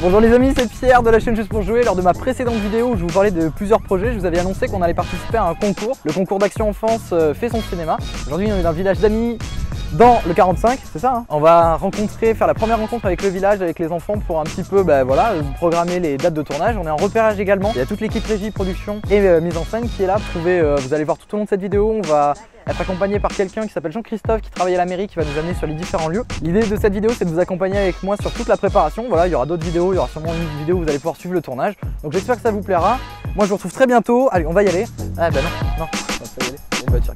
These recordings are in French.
Bonjour les amis, c'est Pierre de la chaîne Juste pour jouer. Lors de ma précédente vidéo où je vous parlais de plusieurs projets, je vous avais annoncé qu'on allait participer à un concours. Le concours d'Action Enfance fait son cinéma. Aujourd'hui on est dans le village d'Amy dans le 45, c'est ça hein. On va faire la première rencontre avec le village, avec les enfants pour un petit peu voilà, programmer les dates de tournage. On est en repérage également. Il y a toute l'équipe régie, production et mise en scène qui est là. Vous allez voir tout au long de cette vidéo, on va être accompagné par quelqu'un qui s'appelle Jean-Christophe qui travaille à la mairie, qui va nous amener sur les différents lieux. L'idée de cette vidéo c'est de vous accompagner avec moi sur toute la préparation. Voilà, il y aura d'autres vidéos, il y aura sûrement une vidéo où vous allez pouvoir suivre le tournage. Donc j'espère que ça vous plaira. Moi je vous retrouve très bientôt. Allez, on va y aller. Ah bah non, on va pas y aller. Il y a une voiture.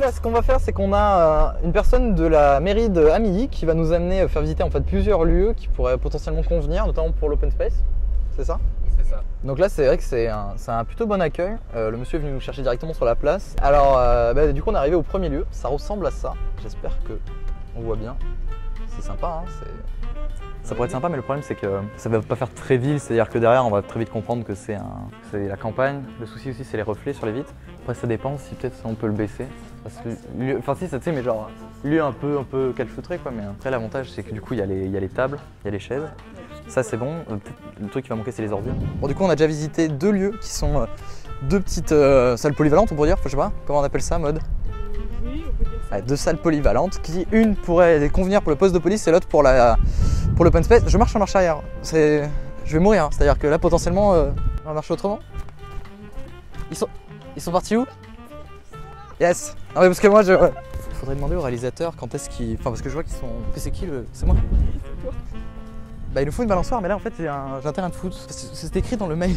Là, ce qu'on va faire, c'est qu'on a une personne de la mairie de Amilly qui va nous amener faire visiter en fait plusieurs lieux qui pourraient potentiellement convenir, notamment pour l'open space. C'est ça? C'est ça. Donc là, c'est vrai que c'est un plutôt bon accueil. Le monsieur est venu nous chercher directement sur la place. Alors, du coup, on est arrivé au premier lieu. Ça ressemble à ça. J'espère que on voit bien. C'est sympa, hein, ça pourrait être sympa, mais le problème c'est que ça va pas faire très ville, c'est-à-dire que derrière on va très vite comprendre que c'est la campagne. Le souci aussi c'est les reflets sur les vitres. Après ça dépend si peut-être on peut le baisser. Parce que, enfin si ça tu sais, mais genre lieu un peu calfeutré quoi. Mais après l'avantage c'est que du coup il y a les tables, il y a les chaises. Ça c'est bon. Le truc qui va manquer c'est les ordures. Bon du coup on a déjà visité deux lieux qui sont deux petites salles polyvalentes on pourrait dire. Enfin, je sais pas comment on appelle ça mode. Deux salles polyvalentes qui une pourrait convenir pour le poste de police et l'autre pour l'open space. Je marche en marche arrière, je vais mourir, hein. C'est-à-dire que là potentiellement on va marcher autrement. Ils sont partis où? Yes. Non mais parce que moi il faudrait demander au réalisateur quand est-ce qu'ils... Enfin parce que je vois qu'ils sont... C'est qui le... C'est moi? C'est toi. Bah il nous faut une balançoire mais là en fait j'ai un terrain de foot. C'est écrit dans le mail.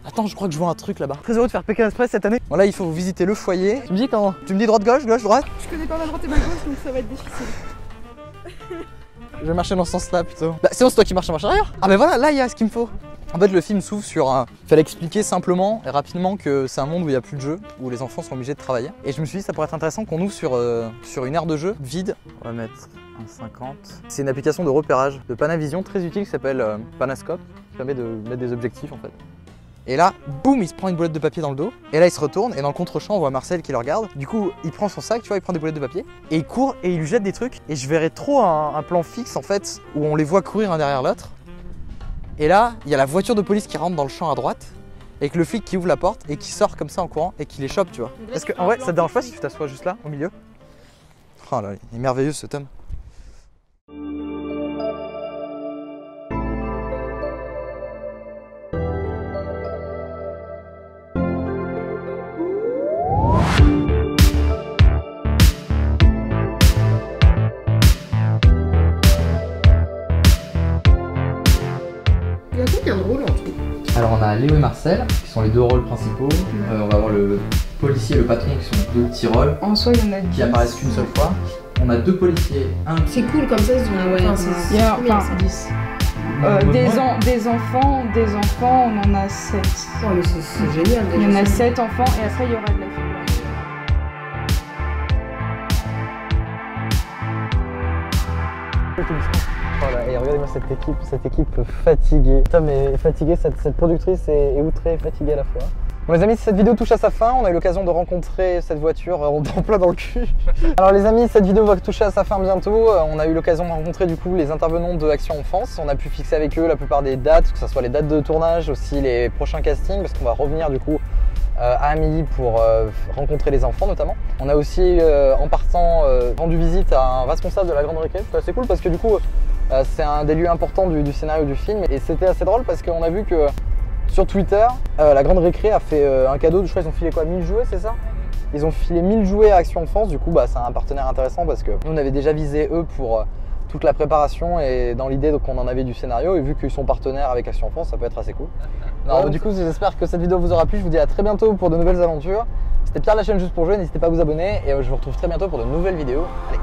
Attends, je crois que je vois un truc là-bas. Très heureux de faire Pékin Express cette année. Bon là il faut visiter le foyer. Tu me dis quand? Tu me dis droite gauche, gauche droite? Je connais pas ma droite et ma gauche donc ça va être difficile. Je vais marcher dans ce sens-là plutôt. Bah sinon c'est toi qui marches en marche arrière. Ah bah voilà, là il y a ce qu'il me faut. En fait le film s'ouvre sur Il fallait expliquer simplement et rapidement que c'est un monde où il n'y a plus de jeu, où les enfants sont obligés de travailler. Et je me suis dit ça pourrait être intéressant qu'on ouvre sur une aire de jeu vide. On va mettre un 50. C'est une application de repérage de Panavision très utile qui s'appelle Panascope, qui permet de mettre des objectifs en fait. Et là, boum, il se prend une boulette de papier dans le dos. Et là, il se retourne et dans le contre-champ, on voit Marcel qui le regarde. Du coup, il prend son sac, tu vois, il prend des boulettes de papier. Et il court et il lui jette des trucs. Et je verrais trop un plan fixe, en fait, où on les voit courir un derrière l'autre. Et là, il y a la voiture de police qui rentre dans le champ à droite. Avec le flic qui ouvre la porte et qui sort comme ça en courant et qui les chope, tu vois. Est-ce que, en vrai, ça te dérange pas si tu t'assois juste là, au milieu? Oh là, il est merveilleux ce tome. Il y a combien de rôles en tout? Alors on a Léo et Marcel qui sont les deux rôles principaux. On va avoir le policier et le patron qui sont deux petits rôles. En soi, il y en a 10. Qui apparaissent qu'une seule fois. On a deux policiers, un... C'est cool comme ça, il y a enfin 10. Des enfants, on en a 7. Oh mais c'est génial. Il y en a 7 enfants et après il y aura de la fille. Voilà, et regardez-moi cette équipe fatiguée. Putain mais fatiguée, cette productrice est outrée et fatiguée à la fois. Bon les amis, cette vidéo touche à sa fin, on a eu l'occasion de rencontrer cette voiture en plein dans le cul. Alors les amis, cette vidéo va toucher à sa fin bientôt. On a eu l'occasion de rencontrer du coup les intervenants de Action Enfance. On a pu fixer avec eux la plupart des dates, que ce soit les dates de tournage, aussi les prochains castings, parce qu'on va revenir du coup à Amilly pour rencontrer les enfants notamment. On a aussi en partant rendu visite à un responsable de la Grande Récré. C'est assez cool parce que du coup c'est un des lieux importants du scénario du film et c'était assez drôle parce qu'on a vu que sur Twitter, la Grande Récré a fait un cadeau, je crois qu'ils ont filé quoi, 1000 jouets, c'est ça? Ils ont filé 1000 jouets à Action Enfance, du coup bah, c'est un partenaire intéressant parce que nous on avait déjà visé eux pour toute la préparation et dans l'idée qu'on en avait du scénario et vu qu'ils sont partenaires avec Action Enfance, ça peut être assez cool. Non, du coup j'espère que cette vidéo vous aura plu, je vous dis à très bientôt pour de nouvelles aventures. C'était Pierre de la chaîne Juste pour jouer, n'hésitez pas à vous abonner et je vous retrouve très bientôt pour de nouvelles vidéos. Allez.